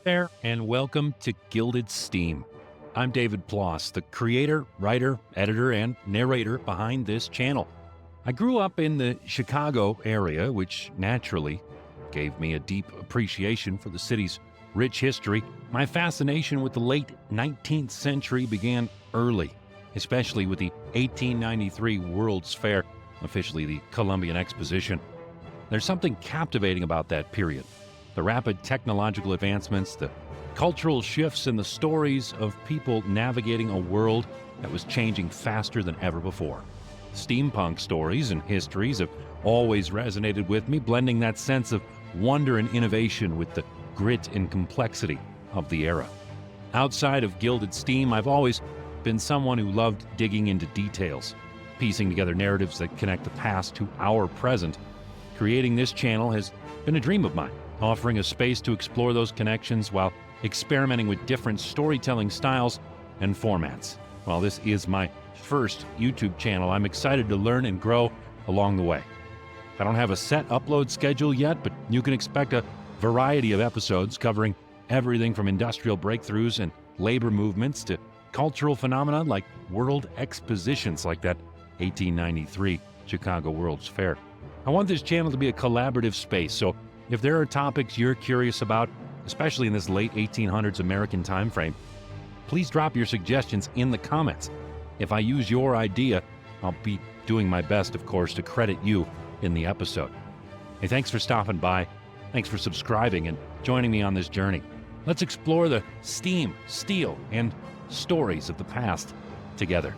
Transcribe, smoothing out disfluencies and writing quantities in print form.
there, and welcome to Gilded Steam. I'm David Ploss, the creator, writer, editor, and narrator behind this channel. I grew up in the Chicago area, which naturally gave me a deep appreciation for the city's rich history. My fascination with the late 19th century began early, especially with the 1893 World's Fair, officially the Columbian Exposition. There's something captivating about that period. The rapid technological advancements, the cultural shifts, and the stories of people navigating a world that was changing faster than ever before. Steampunk stories and histories have always resonated with me, blending that sense of wonder and innovation with the grit and complexity of the era. Outside of Gilded Steam, I've always been someone who loved digging into details, piecing together narratives that connect the past to our present. Creating this channel has been a dream of mine, offering a space to explore those connections while experimenting with different storytelling styles and formats. While this is my first YouTube channel, I'm excited to learn and grow along the way. I don't have a set upload schedule yet, but you can expect a variety of episodes covering everything from industrial breakthroughs and labor movements to cultural phenomena like world expositions like that 1893 Chicago World's Fair. I want this channel to be a collaborative space, so if there are topics you're curious about, especially in this late 1800s American time frame, please drop your suggestions in the comments. If I use your idea, I'll be doing my best, of course, to credit you in the episode. Hey, thanks for stopping by. Thanks for subscribing and joining me on this journey. Let's explore the steam, steel, and stories of the past together.